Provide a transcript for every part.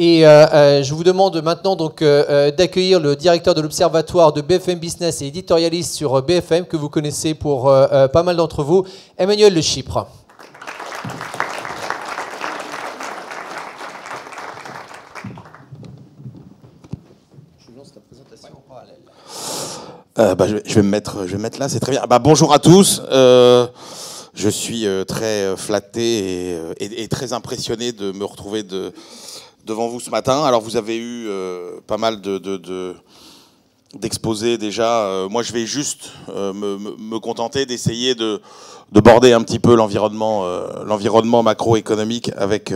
Et je vous demande maintenant donc d'accueillir le directeur de l'Observatoire de BFM Business et éditorialiste sur BFM, que vous connaissez pour pas mal d'entre vous, Emmanuel Le Chypre. Je vais me mettre là, c'est très bien. Bonjour à tous. Je suis très flatté et très impressionné de me retrouver devant vous ce matin. Alors vous avez eu pas mal d'exposés déjà. Moi je vais juste me contenter d'essayer de border un petit peu l'environnement macroéconomique avec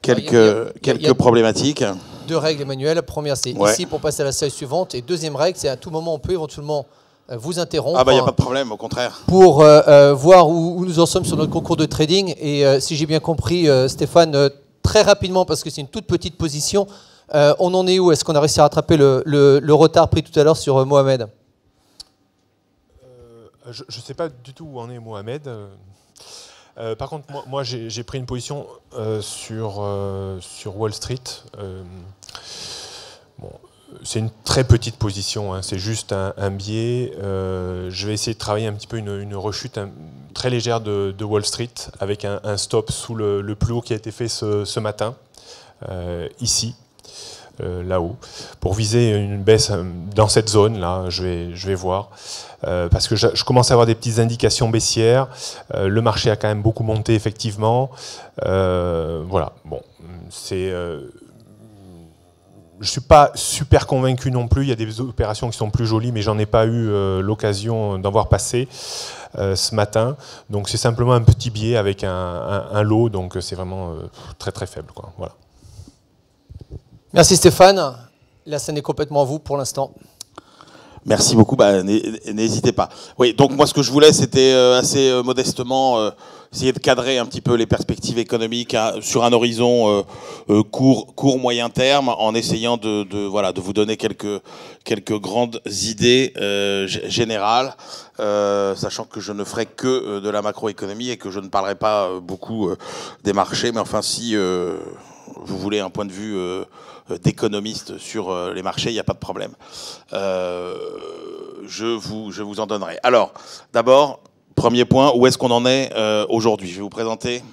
quelques problématiques. Deux règles, Emmanuel. Première, c'est ici pour passer à la slide suivante. Et deuxième règle, c'est à tout moment, on peut éventuellement vous interrompre. Il n'y a pas de problème, au contraire. Pour voir où nous en sommes sur notre concours de trading. Et si j'ai bien compris, Stéphane, très rapidement, parce que c'est une toute petite position, on en est où? Est-ce qu'on a réussi à rattraper le retard pris tout à l'heure sur Mohamed? Je ne sais pas du tout où en est Mohamed. Par contre, moi j'ai pris une position sur Wall Street. C'est une très petite position, hein, c'est juste un biais. Je vais essayer de travailler un petit peu une rechute très légère de Wall Street avec un stop sous le plus haut qui a été fait ce matin, ici, là-haut, pour viser une baisse dans cette zone-là. Je vais voir. Parce que je commence à avoir des petites indications baissières. Le marché a quand même beaucoup monté, effectivement. Voilà. Bon, je ne suis pas super convaincu non plus. Il y a des opérations qui sont plus jolies, mais j'en ai pas eu l'occasion d'en voir passer ce matin. Donc c'est simplement un petit biais avec un lot. Donc c'est vraiment très très faible, quoi. Voilà. Merci Stéphane. La scène est complètement à vous pour l'instant. Merci beaucoup, n'hésitez pas. Oui, donc moi ce que je voulais, c'était assez modestement essayer de cadrer un petit peu les perspectives économiques sur un horizon court, moyen terme, en essayant de vous donner quelques grandes idées générales, sachant que je ne ferai que de la macroéconomie et que je ne parlerai pas beaucoup des marchés, mais enfin si vous voulez un point de vue d'économiste sur les marchés, il n'y a pas de problème. Je vous en donnerai. Alors, d'abord, premier point, où est-ce qu'on en est aujourd'hui? Je vais vous présenter.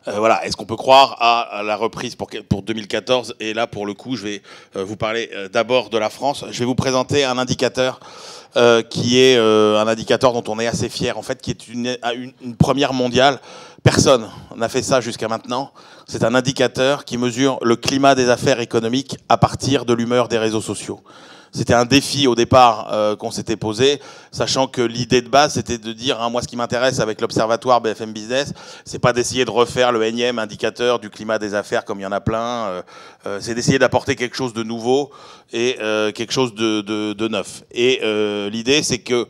Voilà, est-ce qu'on peut croire à la reprise pour 2014? Et là, pour le coup, je vais vous parler d'abord de la France. Je vais vous présenter un indicateur qui est un indicateur dont on est assez fier, en fait, qui est une première mondiale. Personne n'a fait ça jusqu'à maintenant. C'est un indicateur qui mesure le climat des affaires économiques à partir de l'humeur des réseaux sociaux. C'était un défi au départ qu'on s'était posé, sachant que l'idée de base, c'était de dire, moi ce qui m'intéresse avec l'Observatoire BFM Business, c'est pas d'essayer de refaire le énième indicateur du climat des affaires comme il y en a plein, c'est d'essayer d'apporter quelque chose de nouveau et quelque chose de neuf. Et l'idée, c'est que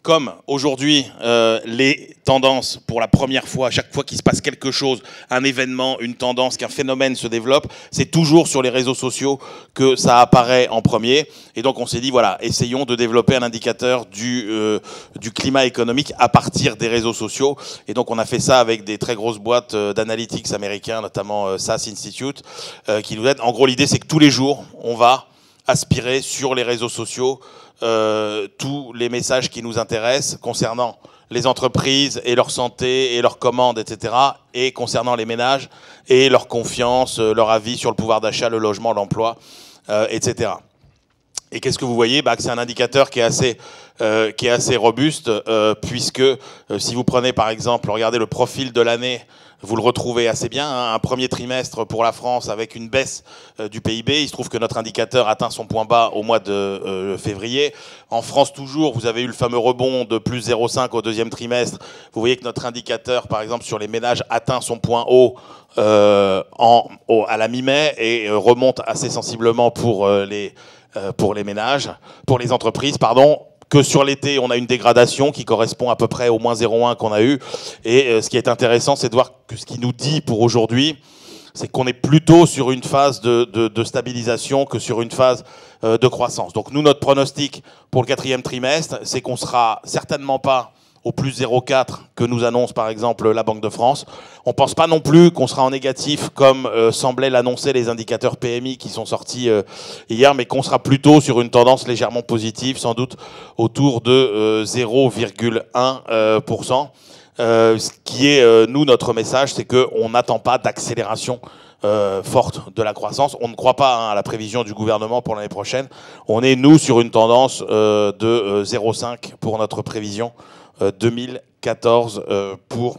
comme aujourd'hui, les tendances, pour la première fois, à chaque fois qu'il se passe quelque chose, un événement, une tendance, qu'un phénomène se développe, c'est toujours sur les réseaux sociaux que ça apparaît en premier. Et donc on s'est dit, voilà, essayons de développer un indicateur du climat économique à partir des réseaux sociaux. Et donc on a fait ça avec des très grosses boîtes d'analytics américains, notamment SAS Institute, qui nous aident. En gros, l'idée, c'est que tous les jours, on va aspirer sur les réseaux sociaux tous les messages qui nous intéressent concernant les entreprises et leur santé et leurs commandes, etc. et concernant les ménages et leur confiance, leur avis sur le pouvoir d'achat, le logement, l'emploi, etc. Et qu'est-ce que vous voyez? Que c'est un indicateur qui est assez robuste, puisque si vous prenez par exemple, regardez le profil de l'année, vous le retrouvez assez bien, hein, un premier trimestre pour la France avec une baisse du PIB. Il se trouve que notre indicateur atteint son point bas au mois de février. En France toujours, vous avez eu le fameux rebond de plus 0,5 au deuxième trimestre. Vous voyez que notre indicateur, par exemple, sur les ménages, atteint son point haut à la mi-mai et remonte assez sensiblement pour les ménages, pour les entreprises, pardon. Que sur l'été, on a une dégradation qui correspond à peu près au moins 0,1 qu'on a eu. Et ce qui est intéressant, c'est de voir que ce qui nous dit pour aujourd'hui, c'est qu'on est plutôt sur une phase de stabilisation que sur une phase de croissance. Donc nous, notre pronostic pour le quatrième trimestre, c'est qu'on sera certainement pas au plus 0,4 que nous annonce par exemple la Banque de France. On ne pense pas non plus qu'on sera en négatif comme semblaient l'annoncer les indicateurs PMI qui sont sortis hier, mais qu'on sera plutôt sur une tendance légèrement positive, sans doute autour de 0,1%. Ce qui est, nous, notre message, c'est qu'on n'attend pas d'accélération forte de la croissance. On ne croit pas à la prévision du gouvernement pour l'année prochaine. On est, nous, sur une tendance de 0,5 pour notre prévision 2014 pour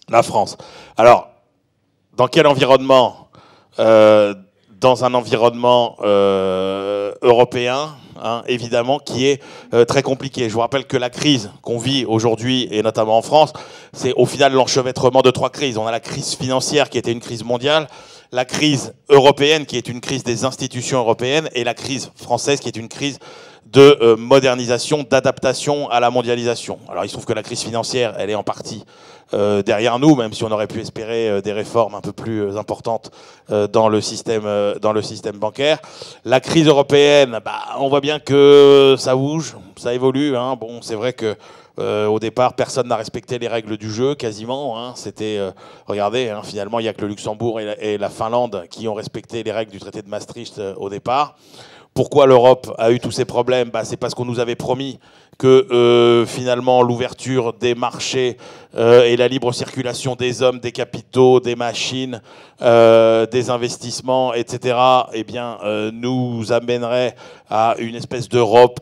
la France. Alors, dans quel environnement dans un environnement européen, hein, évidemment, qui est très compliqué. Je vous rappelle que la crise qu'on vit aujourd'hui, et notamment en France, c'est au final l'enchevêtrement de 3 crises. On a la crise financière qui était une crise mondiale, la crise européenne qui est une crise des institutions européennes, et la crise française qui est une crise de modernisation, d'adaptation à la mondialisation. Alors il se trouve que la crise financière, elle est en partie derrière nous, même si on aurait pu espérer des réformes un peu plus importantes dans le système bancaire. La crise européenne, on voit bien que ça bouge, ça évolue. Hein. Bon, c'est vrai que au départ, personne n'a respecté les règles du jeu, quasiment. Hein. C'était, regardez, hein, finalement, il n'y a que le Luxembourg et la Finlande qui ont respecté les règles du traité de Maastricht au départ. Pourquoi l'Europe a eu tous ces problèmes ? C'est parce qu'on nous avait promis que finalement l'ouverture des marchés et la libre circulation des hommes, des capitaux, des machines, des investissemms, etc., eh bien, nous amènerait à une espèce d'Europe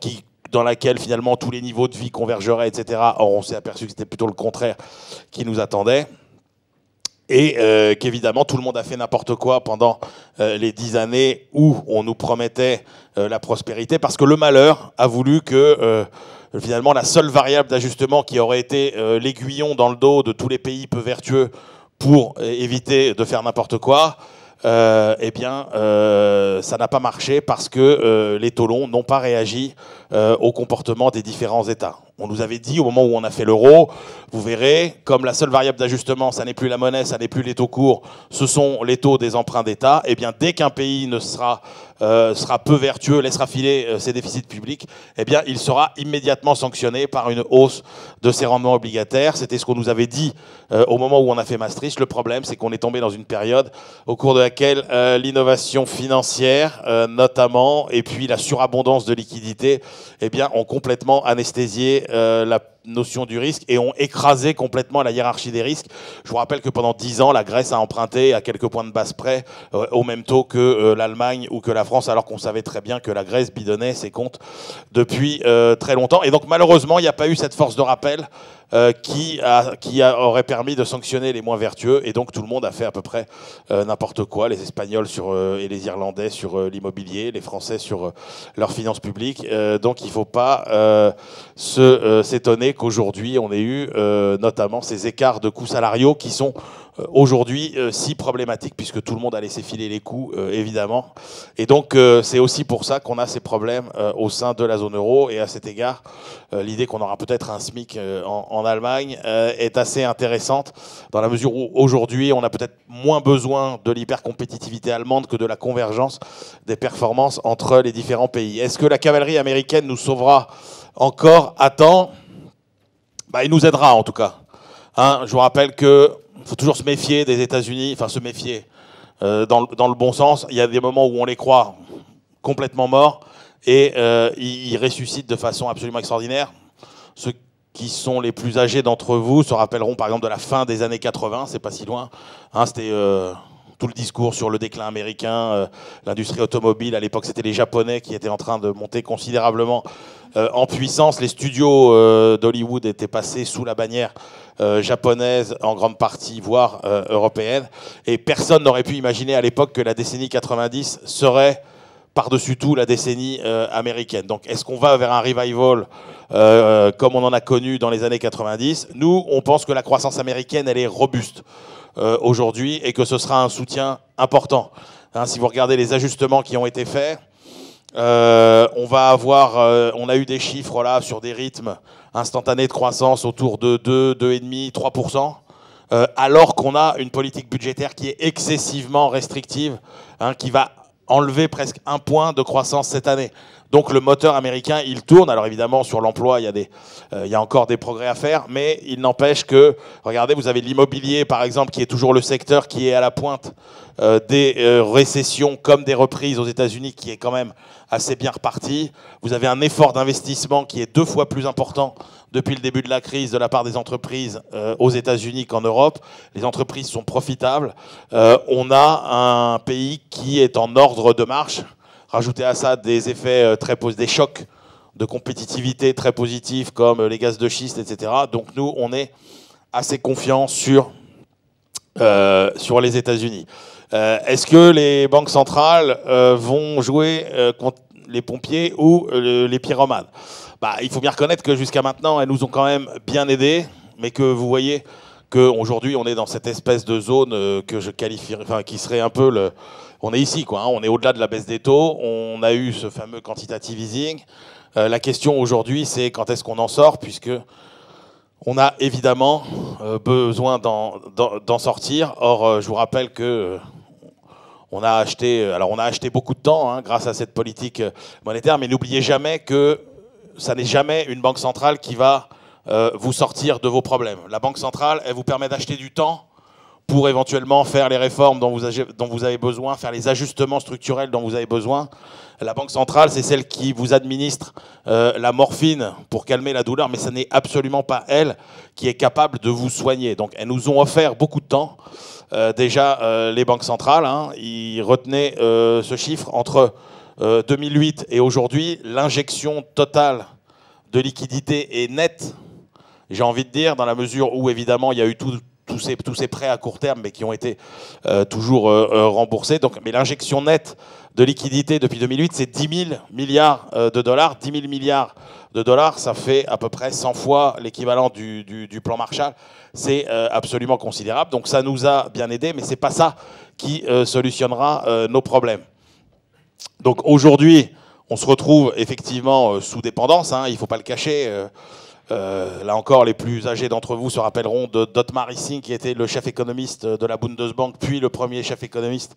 dans laquelle finalement tous les niveaux de vie convergeraient, etc. Or, on s'est aperçu que c'était plutôt le contraire qui nous attendait. Et qu'évidemment, tout le monde a fait n'importe quoi pendant les 10 années où on nous promettait la prospérité, parce que le malheur a voulu que finalement la seule variable d'ajustement qui aurait été l'aiguillon dans le dos de tous les pays peu vertueux pour éviter de faire n'importe quoi, eh bien, ça n'a pas marché parce que les tauleaux n'ont pas réagi au comportement des différents États. On nous avait dit au moment où on a fait l'euro, vous verrez, comme la seule variable d'ajustement, ça n'est plus la monnaie, ça n'est plus les taux courts, ce sont les taux des emprunts d'État. Eh bien, dès qu'un pays sera peu vertueux, laissera filer ses déficits publics, eh bien, il sera immédiatement sanctionné par une hausse de ses rendements obligataires. C'était ce qu'on nous avait dit au moment où on a fait Maastricht. Le problème, c'est qu'on est tombé dans une période au cours de laquelle l'innovation financière, notamment, et puis la surabondance de liquidités, eh bien, ont complètement anesthésié la notion du risque et ont écrasé complètement la hiérarchie des risques. Je vous rappelle que pendant 10 ans, la Grèce a emprunté à quelques points de base près au même taux que l'Allemagne ou que la France, alors qu'on savait très bien que la Grèce bidonnait ses comptes depuis très longtemps. Et donc malheureusement, il n'y a pas eu cette force de rappel qui aurait permis de sanctionner les moins vertueux, et donc tout le monde a fait à peu près n'importe quoi, les Espagnols et les Irlandais sur l'immobilier, les Français sur leurs finances publiques. Donc il ne faut pas s'étonner qu'aujourd'hui on ait eu notamment ces écarts de coûts salariaux qui sont aujourd'hui si problématiques, puisque tout le monde a laissé filer les coûts, évidemment. Et donc c'est aussi pour ça qu'on a ces problèmes au sein de la zone euro. Et à cet égard, l'idée qu'on aura peut-être un SMIC en Allemagne est assez intéressante, dans la mesure où aujourd'hui on a peut-être moins besoin de l'hypercompétitivité allemande que de la convergence des performances entre les différents pays. Est-ce que la cavalerie américaine nous sauvera encore à temps ? Il nous aidera en tout cas. Hein, je vous rappelle que faut toujours se méfier des États-Unis, enfin se méfier dans le bon sens. Il y a des moments où on les croit complètement morts et ils ressuscitent de façon absolument extraordinaire. Ceux qui sont les plus âgés d'entre vous se rappelleront par exemple de la fin des années 80, c'est pas si loin. Hein, c'était tout le discours sur le déclin américain, l'industrie automobile. À l'époque, c'était les Japonais qui étaient en train de monter considérablement en puissance. Les studios d'Hollywood étaient passés sous la bannière japonaise en grande partie, voire européenne. Et personne n'aurait pu imaginer à l'époque que la décennie 90 serait par-dessus tout la décennie américaine. Donc est-ce qu'on va vers un revival comme on en a connu dans les années 90 ? Nous, on pense que la croissance américaine, elle est robuste aujourd'hui et que ce sera un soutien important. Hein, si vous regardez les ajustements qui ont été faits, on a eu des chiffres là sur des rythmes instantanés de croissance autour de 2, 2,5, 3%, alors qu'on a une politique budgétaire qui est excessivement restrictive, hein, qui va enlever presque 1 point de croissance cette année. Donc le moteur américain, il tourne. Alors évidemment, sur l'emploi, il y a encore des progrès à faire, mais il n'empêche que, regardez, vous avez l'immobilier, par exemple, qui est toujours le secteur qui est à la pointe des récessions comme des reprises aux États-Unis, qui est quand même assez bien reparti. Vous avez un effort d'investissement qui est 2 fois plus important depuis le début de la crise de la part des entreprises aux États-Unis qu'en Europe. Les entreprises sont profitables. On a un pays qui est en ordre de marche. Rajoutez à ça des effets des chocs de compétitivité très positifs comme les gaz de schiste, etc. Donc nous, on est assez confiants sur les États-Unis. Est-ce que les banques centrales vont jouer contre les pompiers ou les pyromanes? Il faut bien reconnaître que jusqu'à maintenant, elles nous ont quand même bien aidés, mais que vous voyez qu'aujourd'hui, on est dans cette espèce de zone que je qualifierais, enfin, qui serait un peu on est ici, quoi, hein, on est au-delà de la baisse des taux, on a eu ce fameux quantitative easing. La question aujourd'hui, c'est quand est-ce qu'on en sort, puisque on a évidemment besoin d'en sortir. Or, je vous rappelle que on a acheté beaucoup de temps hein, grâce à cette politique monétaire, mais n'oubliez jamais que ça n'est jamais une banque centrale qui va vous sortir de vos problèmes. La banque centrale, elle vous permet d'acheter du temps pour éventuellement faire les réformes dont vous avez besoin, faire les ajustements structurels dont vous avez besoin. La banque centrale, c'est celle qui vous administre la morphine pour calmer la douleur, mais ce n'est absolument pas elle qui est capable de vous soigner. Donc elles nous ont offert beaucoup de temps. Déjà, les banques centrales, hein, ils retenaient ce chiffre entre 2008 et aujourd'hui, l'injection totale de liquidité est nette, j'ai envie de dire, dans la mesure où évidemment il y a eu tous ces prêts à court terme, mais qui ont été toujours remboursés. Donc, mais l'injection nette de liquidité depuis 2008, c'est 10 000 milliards de dollars. 10 000 milliards de dollars, ça fait à peu près 100 fois l'équivalent du plan Marshall. C'est absolument considérable. Donc ça nous a bien aidés, mais ce n'est pas ça qui solutionnera nos problèmes. Donc aujourd'hui, on se retrouve effectivement sous dépendance, hein, il ne faut pas le cacher. Là encore, les plus âgés d'entre vous se rappelleront de Dietmar Hissing, qui était le chef économiste de la Bundesbank, puis le premier chef économiste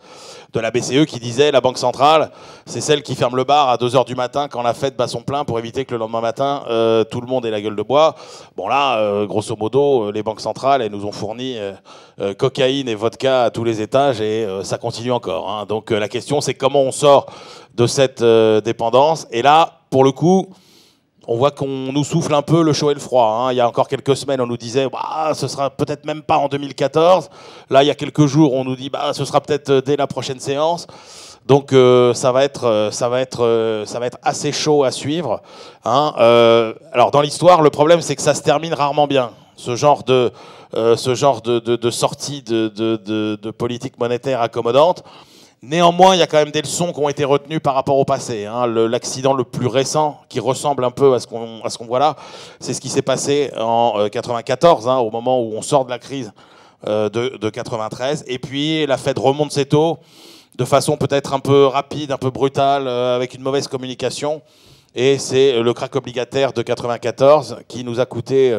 de la BCE, qui disait la banque centrale, c'est celle qui ferme le bar à 2h du matin quand la fête bat son plein pour éviter que le lendemain matin, tout le monde ait la gueule de bois. Bon là, grosso modo, les banques centrales, elles nous ont fourni cocaïne et vodka à tous les étages et ça continue encore. Hein. Donc la question, c'est comment on sort de cette dépendance. Et là, pour le coup, on voit qu'on nous souffle un peu le chaud et le froid. Hein. Il y a encore quelques semaines, on nous disait ce sera peut-être même pas en 2014. Là, il y a quelques jours, on nous dit ce sera peut-être dès la prochaine séance. Donc ça va être assez chaud à suivre. Hein. Alors dans l'histoire, le problème c'est que ça se termine rarement bien. Ce genre de sortie de politique monétaire accommodante. Néanmoins, il y a quand même des leçons qui ont été retenues par rapport au passé. Hein. L'accident le plus récent, qui ressemble un peu à ce qu'on voit là, c'est ce qui s'est passé en 94, hein, au moment où on sort de la crise de 93. Et puis la Fed remonte ses taux de façon peut-être un peu rapide, un peu brutale, avec une mauvaise communication. Et c'est le krach obligataire de 94 qui nous a coûté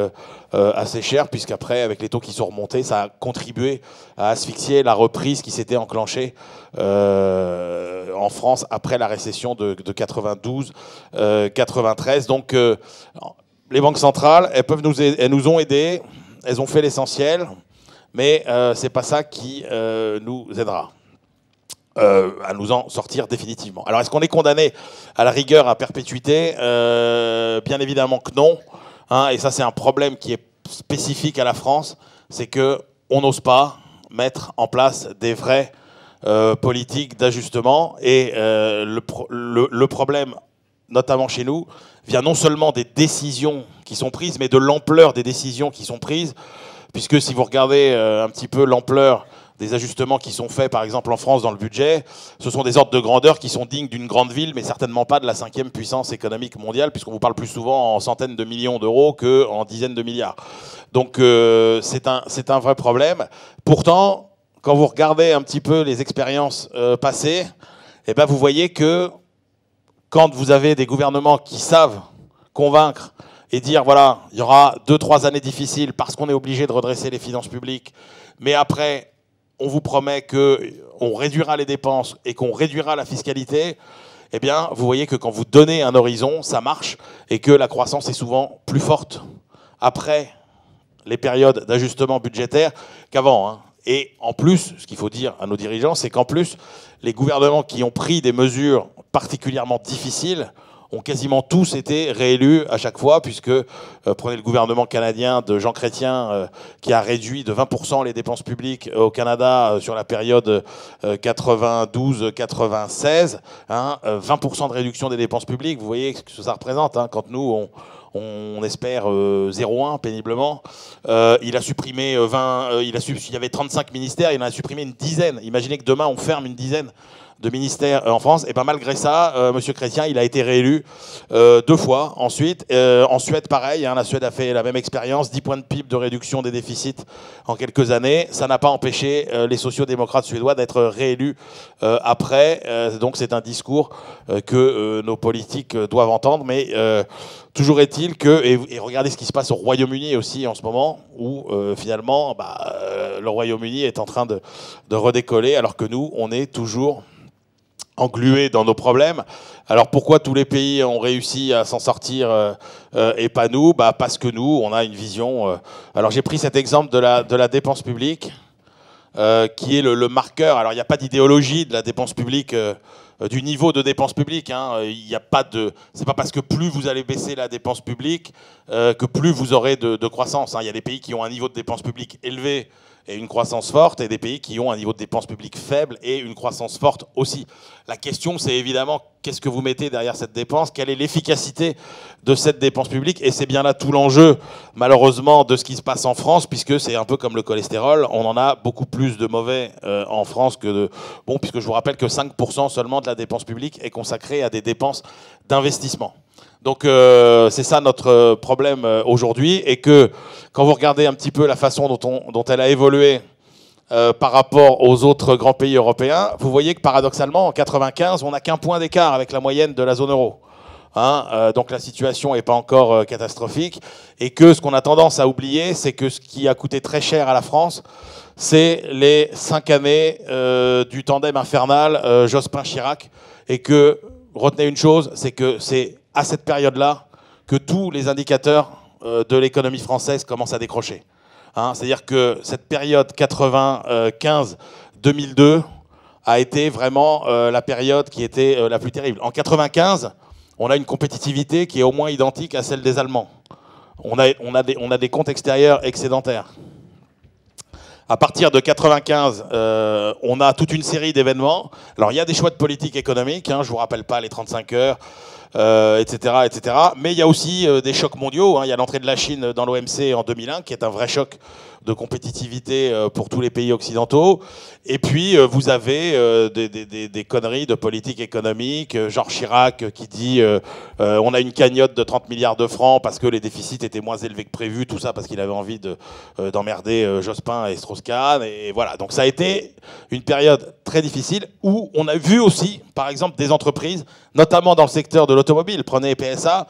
assez cher, puisqu'après, avec les taux qui sont remontés, ça a contribué à asphyxier la reprise qui s'était enclenchée en France après la récession de 92-93. Donc, les banques centrales, elles nous ont aidés, elles ont fait l'essentiel, mais c'est pas ça qui nous aidera à nous en sortir définitivement. Alors, est-ce qu'on est condamné à la rigueur à perpétuité? Bien évidemment que non. Hein, et ça, c'est un problème qui est spécifique à la France, c'est qu'on n'ose pas mettre en place des vraies politiques d'ajustement. Et le problème, notamment chez nous, vient non seulement des décisions qui sont prises, mais de l'ampleur des décisions qui sont prises. Puisque si vous regardez un petit peu l'ampleur des ajustements qui sont faits, par exemple en France, dans le budget, ce sont des ordres de grandeur qui sont dignes d'une grande ville, mais certainement pas de la 5e puissance économique mondiale, puisqu'on vous parle plus souvent en centaines de millions d'euros qu'en dizaines de milliards. Donc c'est un vrai problème. Pourtant, quand vous regardez un petit peu les expériences passées, eh ben vous voyez que quand vous avez des gouvernements qui savent convaincre et dire, voilà, il y aura 2-3 années difficiles parce qu'on est obligé de redresser les finances publiques, mais après, on vous promet qu'on réduira les dépenses et qu'on réduira la fiscalité, eh bien, vous voyez que quand vous donnez un horizon, ça marche, et que la croissance est souvent plus forte après les périodes d'ajustement budgétaire qu'avant, hein. Et en plus, ce qu'il faut dire à nos dirigeants, c'est qu'en plus, les gouvernements qui ont pris des mesures particulièrement difficiles ont quasiment tous été réélus à chaque fois, puisque prenez le gouvernement canadien de Jean Chrétien, qui a réduit de 20% les dépenses publiques au Canada sur la période 92-96, hein, 20% de réduction des dépenses publiques, vous voyez ce que ça représente, hein, quand nous, on espère 0,1 péniblement. Il a supprimé il y avait 35 ministères, il en a supprimé une dizaine. Imaginez que demain, on ferme une dizaine de ministères en France. Et ben malgré ça, M. Chrétien, il a été réélu 2 fois. Ensuite, en Suède, pareil, hein, la Suède a fait la même expérience, 10 points de PIB de réduction des déficits en quelques années. Ça n'a pas empêché les sociodémocrates suédois d'être réélus après. Donc c'est un discours que nos politiques doivent entendre. Mais toujours est-il que, et regardez ce qui se passe au Royaume-Uni aussi en ce moment, où finalement le Royaume-Uni est en train de redécoller, alors que nous, on est toujours englués dans nos problèmes. Alors pourquoi tous les pays ont réussi à s'en sortir et pas nous? Parce que nous, on a une vision... Alors j'ai pris cet exemple de la dépense publique, qui est le marqueur. Alors il n'y a pas d'idéologie de la dépense publique, du niveau de dépense publique, hein. Il n'y a pas de... C'est pas parce que plus vous allez baisser la dépense publique que plus vous aurez de croissance, hein. Il y a des pays qui ont un niveau de dépense publique élevé et une croissance forte, et des pays qui ont un niveau de dépenses publiques faible et une croissance forte aussi. La question, c'est évidemment, qu'est-ce que vous mettez derrière cette dépense? Quelle est l'efficacité de cette dépense publique? Et c'est bien là tout l'enjeu, malheureusement, de ce qui se passe en France, puisque c'est un peu comme le cholestérol, on en a beaucoup plus de mauvais en France que de... Bon, puisque je vous rappelle que 5% seulement de la dépense publique est consacrée à des dépenses d'investissement. Donc c'est ça notre problème aujourd'hui, et que quand vous regardez un petit peu la façon dont elle a évolué par rapport aux autres grands pays européens, vous voyez que paradoxalement, en 95, on n'a qu'un point d'écart avec la moyenne de la zone euro. Hein, donc la situation n'est pas encore catastrophique, et que ce qu'on a tendance à oublier, c'est que ce qui a coûté très cher à la France, c'est les 5 années du tandem infernal Jospin-Chirac, et que, retenez une chose, c'est que c'est à cette période-là que tous les indicateurs de l'économie française commencent à décrocher. Hein, c'est-à-dire que cette période 95-2002 a été vraiment la période qui était la plus terrible. En 95, on a une compétitivité qui est au moins identique à celle des Allemands. On a des comptes extérieurs excédentaires. À partir de 95, on a toute une série d'événements. Alors il y a des choix de politique économique, hein, je ne vous rappelle pas les 35 heures, etc., etc. Mais il y a aussi des chocs mondiaux, hein. Il y a l'entrée de la Chine dans l'OMC en 2001, qui est un vrai choc de compétitivité pour tous les pays occidentaux. Et puis, vous avez des conneries de politique économique. Jean Chirac qui dit on a une cagnotte de 30 milliards de francs parce que les déficits étaient moins élevés que prévu. Tout ça parce qu'il avait envie d'emmerder Jospin et Strauss-Kahn. Et voilà. Donc, ça a été une période très difficile où on a vu aussi, par exemple, des entreprises, notamment dans le secteur de l'automobile, prenez PSA,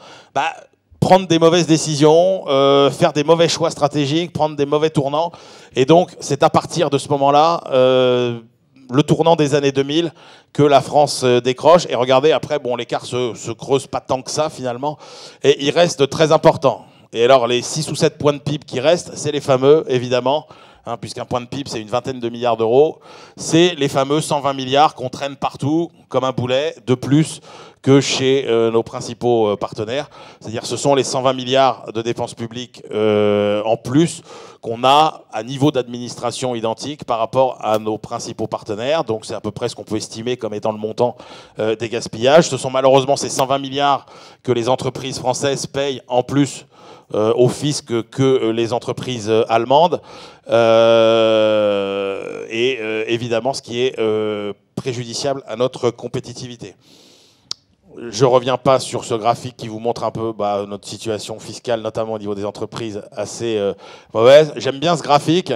prendre des mauvaises décisions, faire des mauvais choix stratégiques, prendre des mauvais tournants. Et donc, c'est à partir de ce moment-là, le tournant des années 2000, que la France décroche. Et regardez, après, bon, l'écart se creuse pas tant que ça, finalement. Et il reste très important. Et alors, les 6 ou 7 points de PIB qui restent, c'est les fameux, évidemment, hein, puisqu'un point de PIB, c'est une vingtaine de milliards d'euros. C'est les fameux 120 milliards qu'on traîne partout, comme un boulet, de plus que chez nos principaux partenaires. C'est-à-dire ce sont les 120 milliards de dépenses publiques en plus qu'on a à niveau d'administration identique par rapport à nos principaux partenaires. Donc c'est à peu près ce qu'on peut estimer comme étant le montant des gaspillages. Ce sont malheureusement ces 120 milliards que les entreprises françaises payent en plus au fisc que les entreprises allemandes. Et évidemment ce qui est préjudiciable à notre compétitivité. Je ne reviens pas sur ce graphique qui vous montre un peu notre situation fiscale, notamment au niveau des entreprises, assez mauvaise. J'aime bien ce graphique,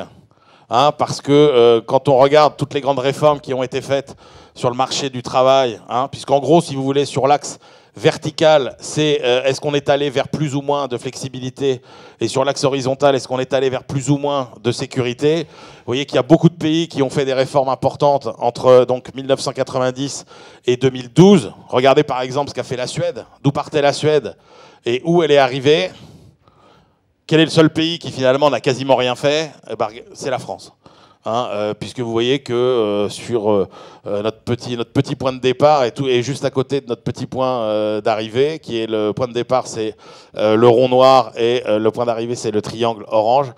hein, parce que quand on regarde toutes les grandes réformes qui ont été faites sur le marché du travail, hein, puisqu'en gros, si vous voulez, sur l'axe verticale, c'est est-ce qu'on est allé vers plus ou moins de flexibilité, et sur l'axe horizontal, est-ce qu'on est allé vers plus ou moins de sécurité. Vous voyez qu'il y a beaucoup de pays qui ont fait des réformes importantes entre donc 1990 et 2012. Regardez par exemple ce qu'a fait la Suède, d'où partait la Suède et où elle est arrivée. Quel est le seul pays qui finalement n'a quasiment rien fait? C'est la France. Puisque vous voyez que sur notre petit point de départ et juste à côté de notre petit point d'arrivée, qui est le point de départ, c'est le rond noir et le point d'arrivée, c'est le triangle orange.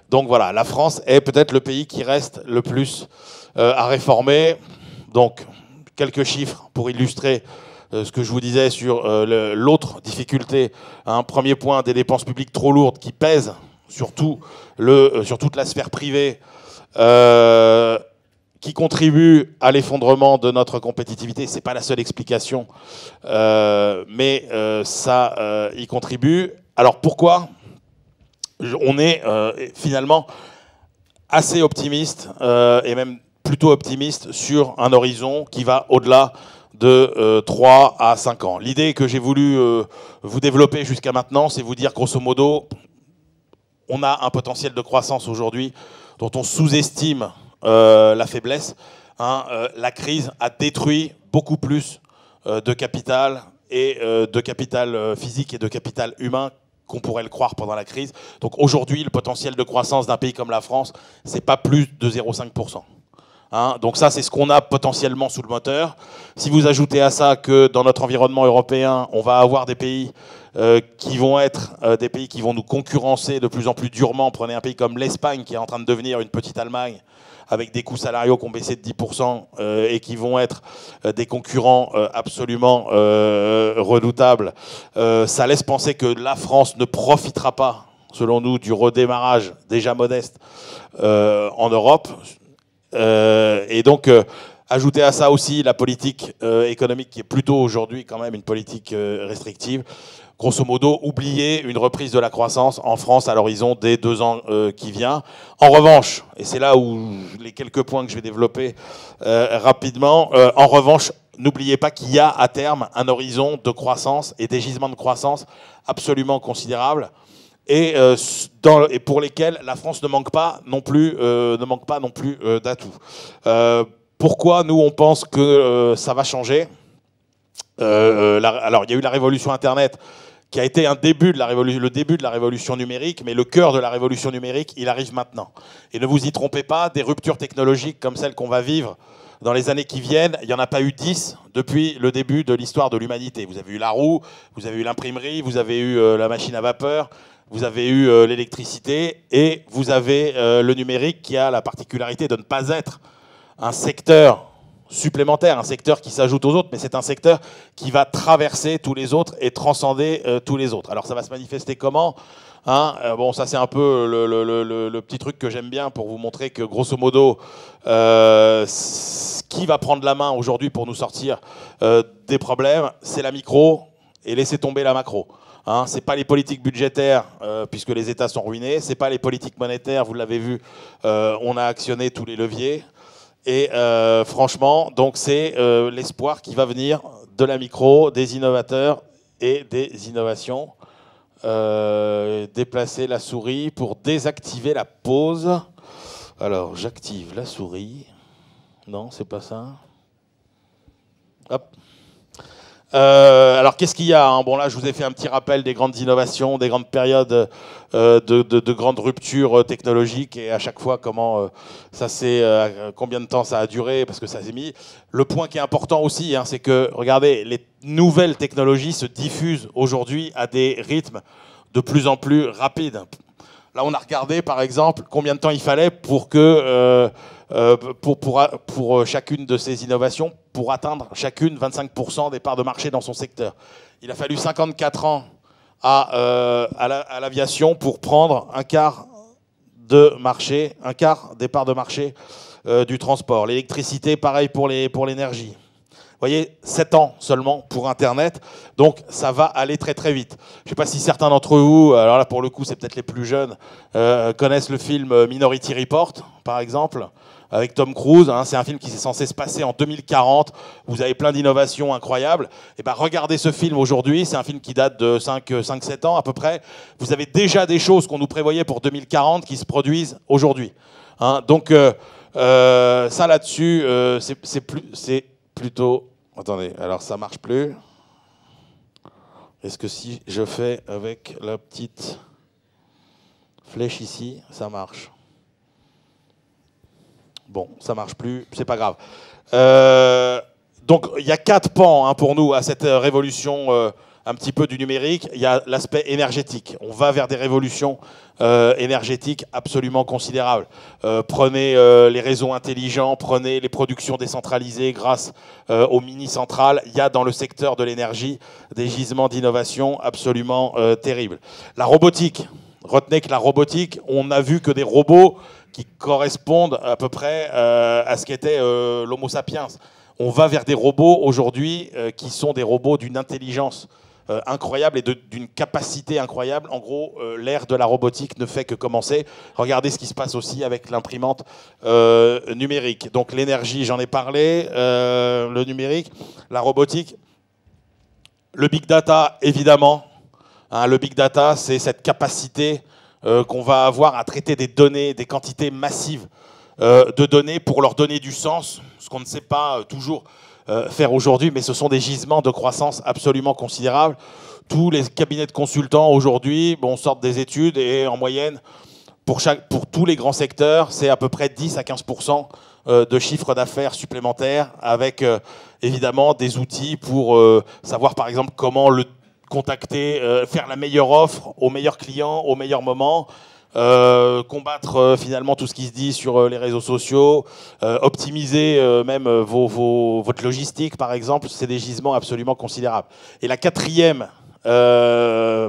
Donc voilà, la France est peut-être le pays qui reste le plus à réformer. Donc quelques chiffres pour illustrer ce que je vous disais sur l'autre difficulté. Premier point, des dépenses publiques trop lourdes qui pèsent sur toute la sphère privée, qui contribue à l'effondrement de notre compétitivité. C'est pas la seule explication, mais ça y contribue. Alors pourquoi on est finalement assez optimiste, et même plutôt optimiste, sur un horizon qui va au-delà de 3 à 5 ans. L'idée que j'ai voulu vous développer jusqu'à maintenant, c'est vous dire grosso modo, on a un potentiel de croissance aujourd'hui dont on sous-estime la faiblesse. La crise a détruit beaucoup plus de capital, et de capital physique et de capital humain qu'on pourrait le croire pendant la crise. Donc aujourd'hui, le potentiel de croissance d'un pays comme la France, c'est pas plus de 0,5%. Donc ça, c'est ce qu'on a potentiellement sous le moteur. Si vous ajoutez à ça que dans notre environnement européen, on va avoir des pays qui vont être des pays qui vont nous concurrencer de plus en plus durement. Prenez un pays comme l'Espagne, qui est en train de devenir une petite Allemagne, avec des coûts salariaux qui ont baissé de 10% et qui vont être des concurrents absolument redoutables. Ça laisse penser que la France ne profitera pas, selon nous, du redémarrage déjà modeste en Europe. Et donc, ajouter à ça aussi la politique économique qui est plutôt aujourd'hui quand même une politique restrictive. Grosso modo, oublier une reprise de la croissance en France à l'horizon des 2 ans qui vient. En revanche, et c'est là où les quelques points que je vais développer rapidement, en revanche, n'oubliez pas qu'il y a à terme un horizon de croissance et des gisements de croissance absolument considérables, et pour lesquels la France ne manque pas non plus d'atouts. Pourquoi nous on pense que ça va changer? Alors il y a eu la révolution Internet, qui a été le début de la révolution numérique, mais le cœur de la révolution numérique, il arrive maintenant. Et ne vous y trompez pas, des ruptures technologiques comme celles qu'on va vivre dans les années qui viennent, il n'y en a pas eu 10 depuis le début de l'histoire de l'humanité. Vous avez eu la roue, vous avez eu l'imprimerie, vous avez eu la machine à vapeur, vous avez eu l'électricité, et vous avez le numérique, qui a la particularité de ne pas être un secteur supplémentaire, un secteur qui s'ajoute aux autres, mais c'est un secteur qui va traverser tous les autres et transcender tous les autres. Alors ça va se manifester comment? Bon, ça c'est un peu le petit truc que j'aime bien pour vous montrer que grosso modo, qui va prendre la main aujourd'hui pour nous sortir des problèmes, c'est la micro, et laisser tomber la macro. C'est pas les politiques budgétaires, puisque les États sont ruinés, c'est pas les politiques monétaires, vous l'avez vu, on a actionné tous les leviers. Et franchement, donc c'est l'espoir qui va venir de la micro, des innovateurs et des innovations. Déplacer la souris pour désactiver la pause. Alors, j'active la souris. Non, c'est pas ça. Hop. Alors, qu'est-ce qu'il y a? Bon, là, je vous ai fait un petit rappel des grandes innovations, des grandes périodes de grandes ruptures technologiques, et à chaque fois, combien de temps ça a duré, parce que ça s'est mis. Le point qui est important aussi, c'est que, regardez, les nouvelles technologies se diffusent aujourd'hui à des rythmes de plus en plus rapides. Là, on a regardé, par exemple, combien de temps il fallait pour que... pour chacune de ces innovations, pour atteindre chacune 25% des parts de marché dans son secteur. Il a fallu 54 ans à l'aviation pour prendre un quart des parts de marché du transport. L'électricité, pareil pour l'énergie. voyez, 7 ans seulement pour Internet, donc ça va aller très très vite. Je ne sais pas si certains d'entre vous, alors là pour le coup c'est peut-être les plus jeunes, connaissent le film Minority Report, par exemple, avec Tom Cruise. Hein, c'est un film qui est censé se passer en 2040. Vous avez plein d'innovations incroyables. Et ben, regardez ce film aujourd'hui. C'est un film qui date de 5-7 ans à peu près. Vous avez déjà des choses qu'on nous prévoyait pour 2040 qui se produisent aujourd'hui. Hein, donc ça là-dessus, c'est plutôt... Attendez, alors ça marche plus. Est-ce que si je fais avec la petite flèche ici, ça marche? Bon, ça marche plus, c'est pas grave. Donc, il y a 4 pans hein, pour nous à cette révolution un petit peu du numérique. Il y a l'aspect énergétique. On va vers des révolutions énergétiques absolument considérables. Prenez les réseaux intelligents, prenez les productions décentralisées grâce aux mini-centrales. Il y a dans le secteur de l'énergie des gisements d'innovation absolument terribles. La robotique. Retenez que la robotique, on n'a vu que des robots qui correspondent à peu près à ce qu'était l'Homo sapiens. On va vers des robots aujourd'hui qui sont des robots d'une intelligence incroyable et d'une capacité incroyable. En gros, l'ère de la robotique ne fait que commencer. Regardez ce qui se passe aussi avec l'imprimante numérique. Donc l'énergie, j'en ai parlé, le numérique, la robotique, le big data, évidemment. Hein, le big data, c'est cette capacité qu'on va avoir à traiter des données, des quantités massives de données pour leur donner du sens, ce qu'on ne sait pas toujours faire aujourd'hui, mais ce sont des gisements de croissance absolument considérables. Tous les cabinets de consultants aujourd'hui sortent des études et en moyenne, pour tous les grands secteurs, c'est à peu près 10 à 15% de chiffre d'affaires supplémentaires avec évidemment des outils pour savoir par exemple comment le contacter, faire la meilleure offre aux meilleurs clients, au meilleur moment, combattre finalement tout ce qui se dit sur les réseaux sociaux, optimiser même votre logistique par exemple, c'est des gisements absolument considérables. Et la 4e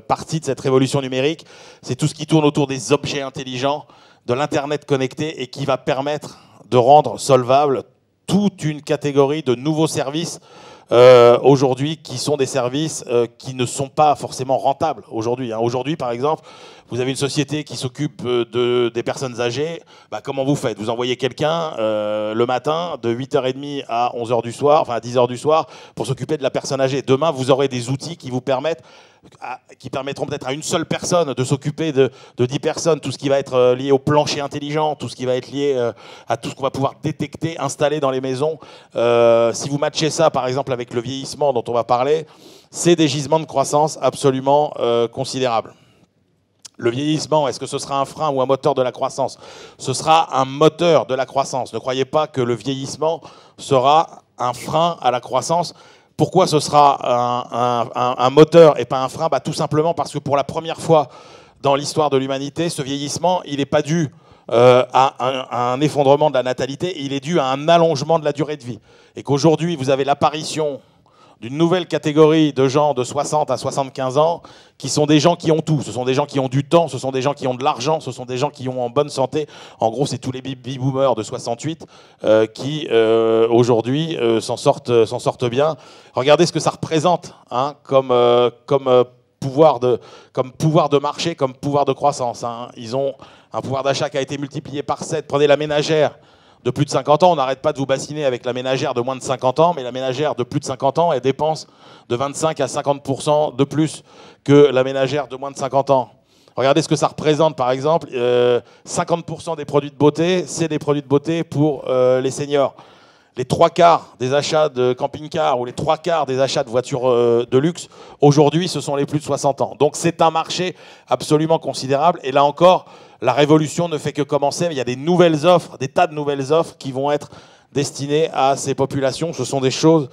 partie de cette révolution numérique, c'est tout ce qui tourne autour des objets intelligents, de l'Internet connecté et qui va permettre de rendre solvable toute une catégorie de nouveaux services aujourd'hui, qui sont des services qui ne sont pas forcément rentables aujourd'hui. Hein. Aujourd'hui, par exemple, vous avez une société qui s'occupe des personnes âgées. Bah, comment vous faites? Vous envoyez quelqu'un le matin de 8h30 à 11h du soir, enfin à 10h du soir, pour s'occuper de la personne âgée. Demain, vous aurez des outils qui vous permettront peut-être à une seule personne de s'occuper de 10 personnes, tout ce qui va être lié au plancher intelligent, tout ce qui va être lié à tout ce qu'on va pouvoir détecter, installer dans les maisons. Si vous matchez ça, par exemple, avec le vieillissement dont on va parler, c'est des gisements de croissance absolument considérables. Le vieillissement, est-ce que ce sera un frein ou un moteur de la croissance? Ce sera un moteur de la croissance. Ne croyez pas que le vieillissement sera un frein à la croissance. Pourquoi ce sera un moteur et pas un frein? Bah, tout simplement parce que pour la première fois dans l'histoire de l'humanité, ce vieillissement, il n'est pas dû à un effondrement de la natalité, il est dû à un allongement de la durée de vie. Et qu'aujourd'hui, vous avez l'apparition d'une nouvelle catégorie de gens de 60 à 75 ans qui sont des gens qui ont tout. Ce sont des gens qui ont du temps, ce sont des gens qui ont de l'argent, ce sont des gens qui ont en bonne santé. En gros, c'est tous les baby-boomers de 68 qui, aujourd'hui, s'en sortent bien. Regardez ce que ça représente hein, comme pouvoir de marché, comme pouvoir de croissance. Hein. Ils ont un pouvoir d'achat qui a été multiplié par 7. Prenez la ménagère de plus de 50 ans, on n'arrête pas de vous bassiner avec la ménagère de moins de 50 ans, mais la ménagère de plus de 50 ans, elle dépense de 25 à 50% de plus que la ménagère de moins de 50 ans. Regardez ce que ça représente, par exemple, 50% des produits de beauté, c'est des produits de beauté pour les seniors. Les 3/4 des achats de camping-car ou les 3/4 des achats de voitures de luxe, aujourd'hui, ce sont les plus de 60 ans. Donc c'est un marché absolument considérable. Et là encore, la révolution ne fait que commencer. Il y a des nouvelles offres, des tas de nouvelles offres qui vont être destinées à ces populations. Ce sont des choses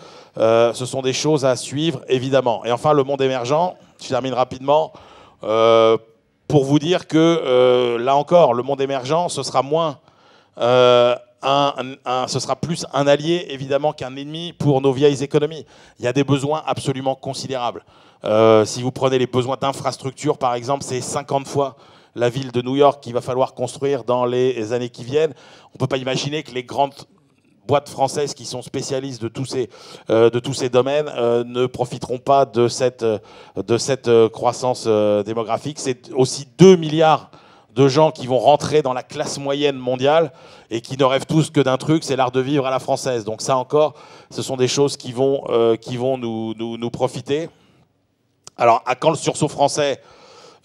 à suivre, évidemment. Et enfin, le monde émergent, je termine rapidement, pour vous dire que, là encore, le monde émergent, ce sera moins... ce sera plus un allié, évidemment, qu'un ennemi pour nos vieilles économies. Il y a des besoins absolument considérables. Si vous prenez les besoins d'infrastructures, par exemple, c'est 50 fois la ville de New York qu'il va falloir construire dans les années qui viennent. On ne peut pas imaginer que les grandes boîtes françaises qui sont spécialistes de tous ces domaines ne profiteront pas de cette croissance démographique. C'est aussi 2 milliards de gens qui vont rentrer dans la classe moyenne mondiale et qui ne rêvent tous que d'un truc, c'est l'art de vivre à la française. Donc ça encore, ce sont des choses qui vont nous profiter. Alors, quand le sursaut français,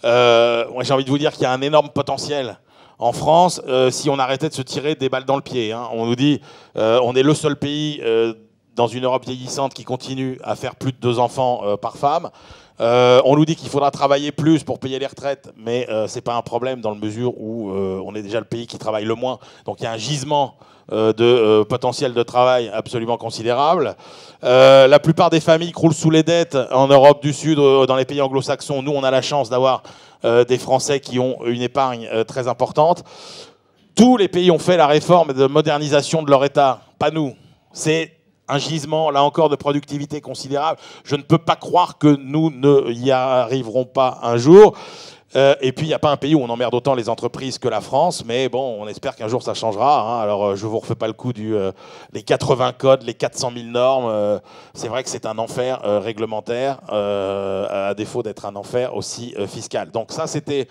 moi j'ai envie de vous dire qu'il y a un énorme potentiel en France si on arrêtait de se tirer des balles dans le pied. Hein. On nous dit on est le seul pays dans une Europe vieillissante qui continue à faire plus de 2 enfants par femme. On nous dit qu'il faudra travailler plus pour payer les retraites, mais ce n'est pas un problème dans la mesure où on est déjà le pays qui travaille le moins. Donc il y a un gisement de potentiel de travail absolument considérable. La plupart des familles croulent sous les dettes en Europe du Sud, dans les pays anglo-saxons. Nous, on a la chance d'avoir des Français qui ont une épargne très importante. Tous les pays ont fait la réforme de modernisation de leur État, pas nous. C'est un gisement, là encore, de productivité considérable. Je ne peux pas croire que nous n'y arriverons pas un jour. Et puis, il n'y a pas un pays où on emmerde autant les entreprises que la France, mais bon, on espère qu'un jour ça changera. Hein. Alors, je ne vous refais pas le coup des 80 codes, les 400 000 normes. C'est vrai que c'est un enfer réglementaire, à défaut d'être un enfer aussi fiscal. Donc ça, c'était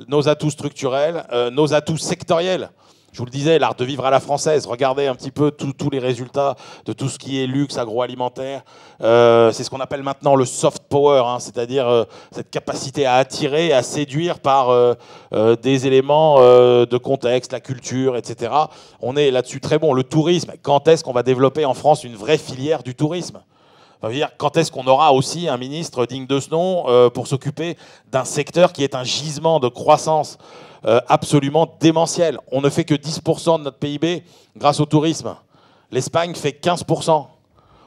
nos atouts structurels, nos atouts sectoriels. Je vous le disais, l'art de vivre à la française. Regardez un petit peu tous les résultats de tout ce qui est luxe, agroalimentaire. C'est ce qu'on appelle maintenant le soft power, hein, c'est-à-dire cette capacité à attirer, à séduire par des éléments de contexte, la culture, etc. On est là-dessus très bon. Le tourisme, quand est-ce qu'on va développer en France une vraie filière du tourisme ? Quand est-ce qu'on aura aussi un ministre digne de ce nom pour s'occuper d'un secteur qui est un gisement de croissance absolument démentiel. On ne fait que 10% de notre PIB grâce au tourisme. L'Espagne fait 15%.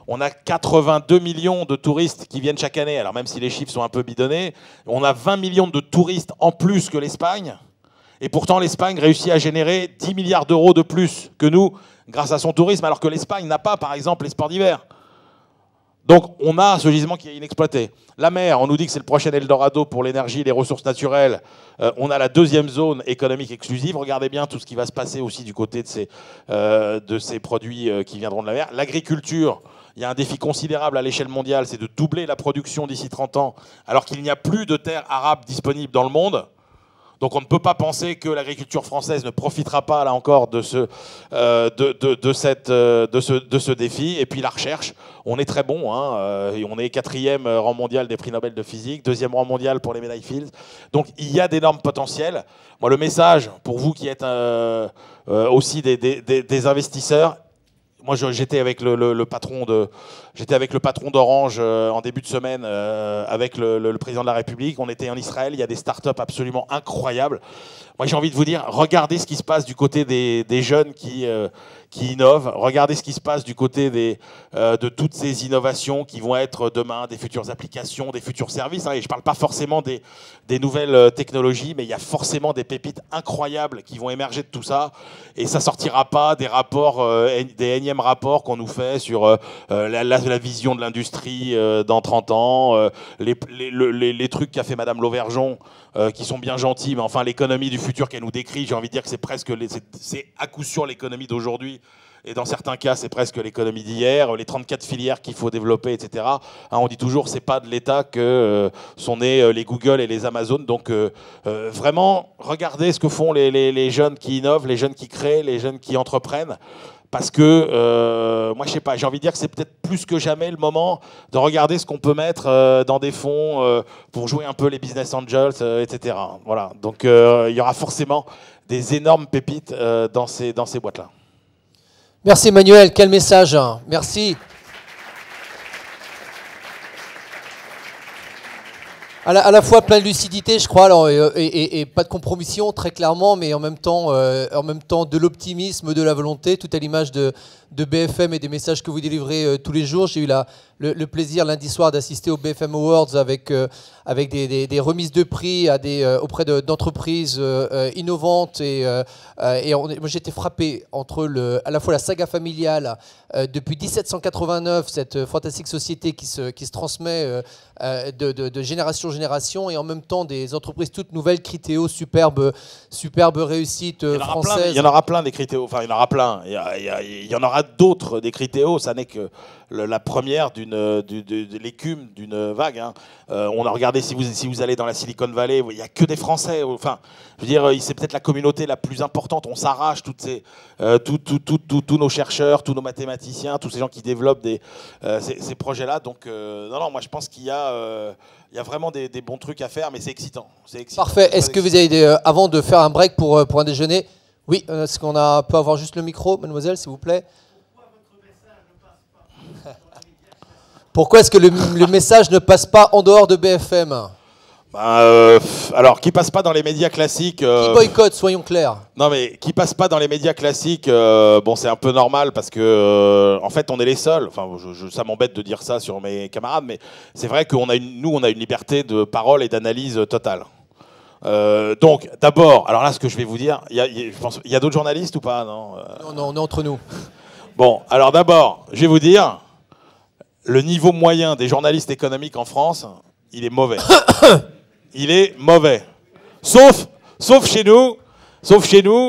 On a 82 millions de touristes qui viennent chaque année. Alors même si les chiffres sont un peu bidonnés, on a 20 millions de touristes en plus que l'Espagne. Et pourtant, l'Espagne réussit à générer 10 milliards d'euros de plus que nous grâce à son tourisme, alors que l'Espagne n'a pas, par exemple, les sports d'hiver. Donc on a ce gisement qui est inexploité. La mer, on nous dit que c'est le prochain Eldorado pour l'énergie et les ressources naturelles. On a la 2e zone économique exclusive. Regardez bien tout ce qui va se passer aussi du côté de ces produits qui viendront de la mer. L'agriculture, il y a un défi considérable à l'échelle mondiale, c'est de doubler la production d'ici 30 ans, alors qu'il n'y a plus de terres arables disponibles dans le monde. Donc on ne peut pas penser que l'agriculture française ne profitera pas, là encore, de ce défi. Et puis la recherche, on est très bon. Hein, et on est 4e rang mondial des prix Nobel de physique, 2e rang mondial pour les médailles Fields. Donc il y a d'énormes potentiels. Moi, le message, pour vous qui êtes aussi des investisseurs, moi, j'étais avec le patron d'Orange en début de semaine avec le président de la République. On était en Israël. Il y a des startups absolument incroyables. Moi, j'ai envie de vous dire, regardez ce qui se passe du côté des jeunes qui innovent. Regardez ce qui se passe du côté de toutes ces innovations qui vont être demain des futures applications, des futurs services. Et je ne parle pas forcément des nouvelles technologies, mais il y a forcément des pépites incroyables qui vont émerger de tout ça. Et ça ne sortira pas des rapports, des énièmes rapports qu'on nous fait sur la vision de l'industrie dans 30 ans, les trucs qu'a fait Madame Lauvergeon, qui sont bien gentils, mais enfin l'économie du futur qu'elle nous décrit, j'ai envie de dire que c'est à coup sûr l'économie d'aujourd'hui. Et dans certains cas, c'est presque l'économie d'hier, les 34 filières qu'il faut développer, etc. Hein, on dit toujours que ce n'est pas de l'État que sont nés les Google et les Amazon. Donc vraiment, regardez ce que font les jeunes qui innovent, les jeunes qui créent, les jeunes qui entreprennent. Parce que, moi, je sais pas, j'ai envie de dire que c'est peut-être plus que jamais le moment de regarder ce qu'on peut mettre dans des fonds pour jouer un peu les business angels, etc. Voilà. Donc, il y aura forcément des énormes pépites dans ces boîtes-là. Merci Emmanuel, quel message. Merci. À la fois plein de lucidité, je crois, alors, et pas de compromission, très clairement, mais en même temps de l'optimisme, de la volonté, tout à l'image de BFM et des messages que vous délivrez tous les jours. J'ai eu la le plaisir lundi soir d'assister au BFM Awards avec des remises de prix auprès d'entreprises innovantes. Moi, j'étais frappé entre à la fois la saga familiale depuis 1789, cette fantastique société qui se transmet de génération en génération, et en même temps des entreprises toutes nouvelles, Criteo, superbe réussite française. Il y en aura plein des Criteo, enfin il y en aura plein. Il y en aura d'autres des Criteo, ça n'est que la première de l'écume d'une vague. Hein. On a regardé, si vous allez dans la Silicon Valley, il n'y a que des Français. Enfin, je veux dire, c'est peut-être la communauté la plus importante. On s'arrache tous nos chercheurs, tous nos mathématiciens, tous ces gens qui développent ces projets-là. Donc, non, moi je pense qu'il y a vraiment des bons trucs à faire, mais c'est excitant. Parfait. Est-ce que vous avez, avant de faire un break pour un déjeuner, oui, est-ce qu'on peut avoir juste le micro, mademoiselle, s'il vous plaît? Pourquoi est-ce que le message ne passe pas en dehors de BFM? Alors, qui passe pas dans les médias classiques... Qui boycotte, soyons clairs. Non, mais qui passe pas dans les médias classiques, bon, c'est un peu normal parce que, en fait, on est les seuls. Enfin, ça m'embête de dire ça sur mes camarades, mais c'est vrai qu'on a on a une liberté de parole et d'analyse totale. Donc, d'abord, alors là, ce que je vais vous dire, il y a d'autres journalistes ou pas? Non, non, on est entre nous. Bon, alors d'abord, je vais vous dire, le niveau moyen des journalistes économiques en France, il est mauvais. Il est mauvais. Sauf chez nous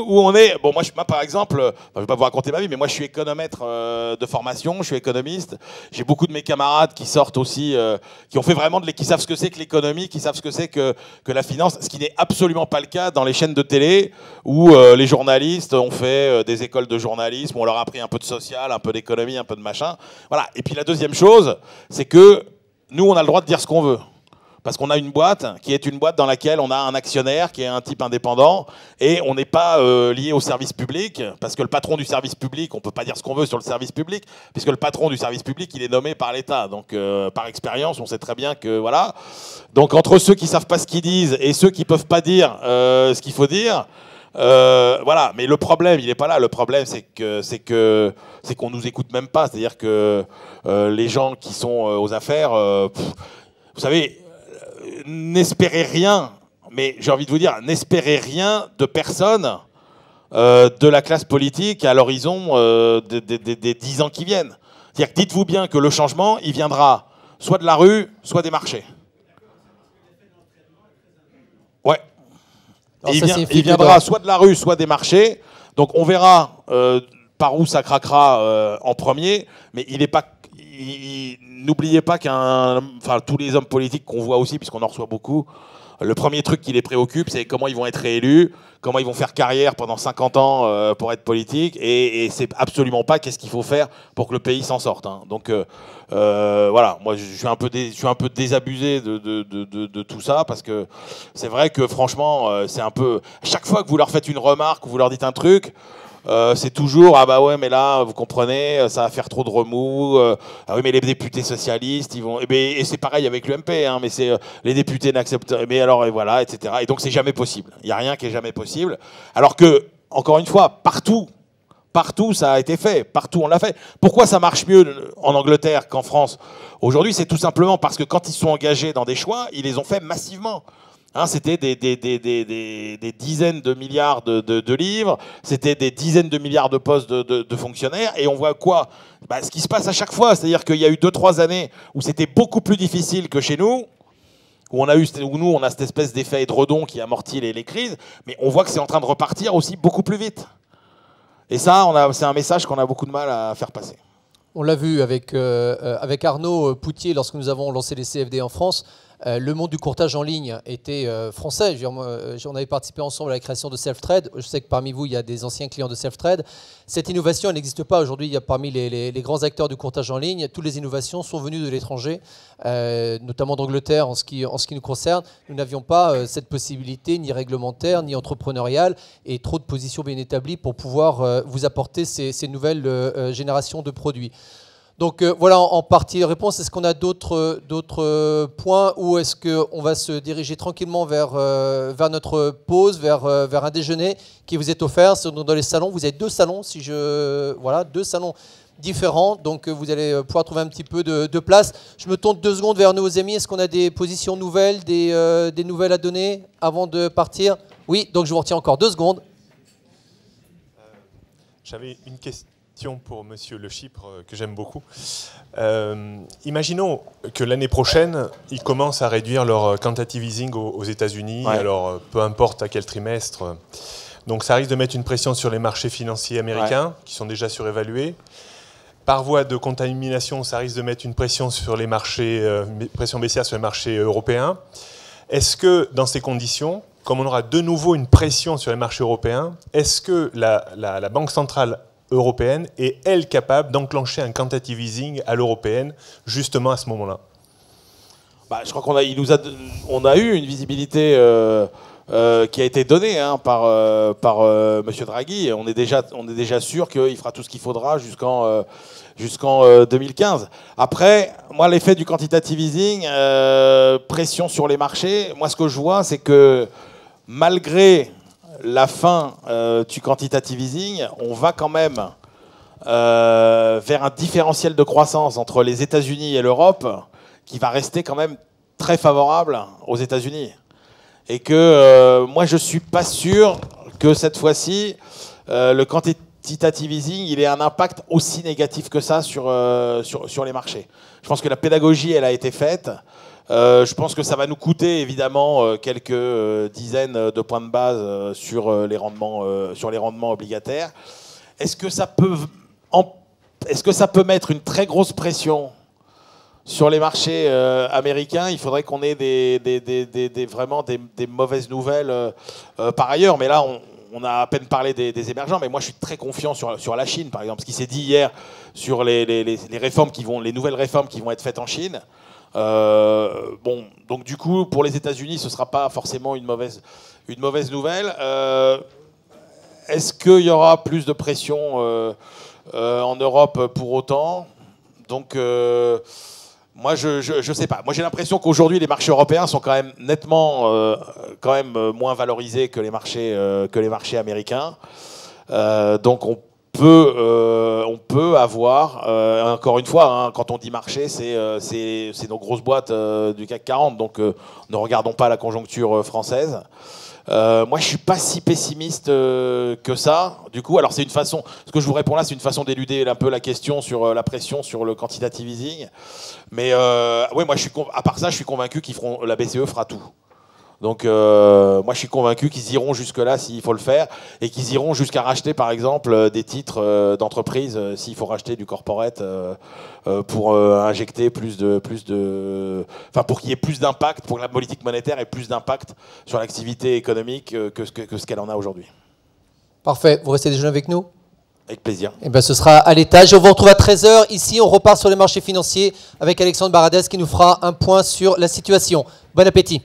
où on est... Bon, moi par exemple, je ne vais pas vous raconter ma vie, mais moi je suis économètre de formation, je suis économiste. J'ai beaucoup de mes camarades qui sortent aussi, qui ont fait vraiment qui savent ce que c'est que l'économie, qui savent ce que c'est que la finance, ce qui n'est absolument pas le cas dans les chaînes de télé où les journalistes ont fait des écoles de journalisme, on leur a appris un peu de social, un peu d'économie, un peu de machin. Voilà. Et puis la deuxième chose, c'est que nous, on a le droit de dire ce qu'on veut. Parce qu'on a une boîte qui est une boîte dans laquelle on a un actionnaire qui est un type indépendant et on n'est pas lié au service public, parce que le patron du service public, on ne peut pas dire ce qu'on veut sur le service public, puisque le patron du service public, il est nommé par l'État. Donc par expérience, on sait très bien que voilà. Donc entre ceux qui ne savent pas ce qu'ils disent et ceux qui ne peuvent pas dire ce qu'il faut dire, voilà. Mais le problème, il n'est pas là. Le problème, c'est qu'on nous écoute même pas. C'est-à-dire que les gens qui sont aux affaires, vous savez, n'espérez rien, mais j'ai envie de vous dire, n'espérez rien de personne de la classe politique à l'horizon des 10 ans qui viennent. C'est-à-dire que dites-vous bien que le changement, il viendra soit de la rue, soit des marchés. Ouais. Il viendra soit de la rue, soit des marchés. Donc on verra par où ça craquera en premier, mais il n'est pas... N'oubliez pas tous les hommes politiques qu'on voit aussi, puisqu'on en reçoit beaucoup, le premier truc qui les préoccupe, c'est comment ils vont être réélus, comment ils vont faire carrière pendant 50 ans pour être politique, et c'est absolument pas qu'est-ce qu'il faut faire pour que le pays s'en sorte. Hein. Donc voilà, moi je suis un peu désabusé de tout ça, parce que c'est vrai que franchement, c'est un peu... Chaque fois que vous leur faites une remarque ou vous leur dites un truc, c'est toujours ah bah ouais mais là vous comprenez ça va faire trop de remous, ah oui mais les députés socialistes ils vont et c'est pareil avec l'UMP hein, mais c'est les députés n'acceptent mais alors et voilà etc. Et donc c'est jamais possible, il y a rien qui est jamais possible, alors que encore une fois partout ça a été fait, partout on l'a fait. Pourquoi ça marche mieux en Angleterre qu'en France aujourd'hui? C'est tout simplement parce que quand ils sont engagés dans des choix, ils les ont fait massivement. Hein, c'était des dizaines de milliards de livres, c'était des dizaines de milliards de postes de fonctionnaires, et on voit quoi? Ce qui se passe à chaque fois, c'est-à-dire qu'il y a eu 2-3 années où c'était beaucoup plus difficile que chez nous, où nous on a cette espèce d'effet édredon qui amortit les crises, mais on voit que c'est en train de repartir aussi beaucoup plus vite. Et ça, c'est un message qu'on a beaucoup de mal à faire passer. On l'a vu avec Arnaud Poutier lorsque nous avons lancé les CFD en France. Le monde du courtage en ligne était français. On avait participé ensemble à la création de Self-Trade. Je sais que parmi vous, il y a des anciens clients de Self-Trade. Cette innovation, elle n'existe pas aujourd'hui. Il y a parmi les grands acteurs du courtage en ligne, toutes les innovations sont venues de l'étranger, notamment d'Angleterre en ce qui nous concerne. Nous n'avions pas cette possibilité, ni réglementaire, ni entrepreneuriale, et trop de positions bien établies pour pouvoir vous apporter ces nouvelles générations de produits. Donc voilà en partie réponse. Est-ce qu'on a d'autres points ou est-ce qu'on va se diriger tranquillement vers notre pause, vers un déjeuner qui vous est offert dans les salons? Vous avez 2 salons, voilà, 2 salons différents, donc vous allez pouvoir trouver un petit peu de place. Je me tourne 2 secondes vers nos amis. Est-ce qu'on a des positions nouvelles, des nouvelles à donner avant de partir? Oui, donc je vous retiens encore 2 secondes. J'avais une question pour Monsieur Le Chypre, que j'aime beaucoup. Imaginons que l'année prochaine, ils commencent à réduire leur quantitative easing aux États-Unis, ouais. Alors peu importe à quel trimestre. Donc ça risque de mettre une pression sur les marchés financiers américains, ouais, qui sont déjà surévalués. Par voie de contamination, ça risque de mettre une pression sur les marchés, pression baissière sur les marchés européens. Est-ce que dans ces conditions, comme on aura de nouveau une pression sur les marchés européens, est-ce que la Banque centrale européenne est, elle, capable d'enclencher un quantitative easing à l'européenne, justement à ce moment-là? Je crois qu'on a eu une visibilité qui a été donnée par M. Draghi. On est déjà sûr qu'il fera tout ce qu'il faudra jusqu'en 2015. Après, moi, l'effet du quantitative easing, pression sur les marchés, moi, ce que je vois, c'est que malgré la fin du quantitative easing, on va quand même vers un différentiel de croissance entre les États-Unis et l'Europe qui va rester quand même très favorable aux États-Unis. Et que moi, je ne suis pas sûr que cette fois-ci, le quantitative easing il ait un impact aussi négatif que ça sur les marchés. Je pense que la pédagogie, elle a été faite. Je pense que ça va nous coûter évidemment quelques dizaines de points de base sur les rendements obligataires. Est-ce que ça peut mettre une très grosse pression sur les marchés américains? Il faudrait qu'on ait vraiment des mauvaises nouvelles par ailleurs. Mais là, on a à peine parlé des émergents. Mais moi, je suis très confiant sur la Chine, par exemple. Ce qui s'est dit hier sur les nouvelles réformes qui vont être faites en Chine. Donc du coup, pour les États-Unis, ce ne sera pas forcément une mauvaise nouvelle. Est-ce qu'il y aura plus de pression en Europe pour autant? Donc, moi, je sais pas. Moi, j'ai l'impression qu'aujourd'hui, les marchés européens sont quand même nettement, moins valorisés que les marchés américains. Donc, on peut avoir, encore une fois, quand on dit marché, c'est nos grosses boîtes du CAC 40, donc ne regardons pas la conjoncture française. Moi, je ne suis pas si pessimiste que ça. Du coup, alors c'est une façon, ce que je vous réponds là, c'est une façon d'éluder un peu la question sur la pression sur le quantitative easing. Mais ouais, moi, à part ça, je suis convaincu la BCE fera tout. Donc moi je suis convaincu qu'ils iront jusque-là s'il faut le faire et qu'ils iront jusqu'à racheter par exemple des titres d'entreprise s'il faut racheter du corporate pour injecter pour qu'il y ait plus d'impact, pour que la politique monétaire ait plus d'impact sur l'activité économique que ce qu'elle en a aujourd'hui. Parfait, vous restez déjeuner avec nous? Avec plaisir. Et ben, ce sera à l'étage. On vous retrouve à 13h. Ici, on repart sur les marchés financiers avec Alexandre Baradez qui nous fera un point sur la situation. Bon appétit.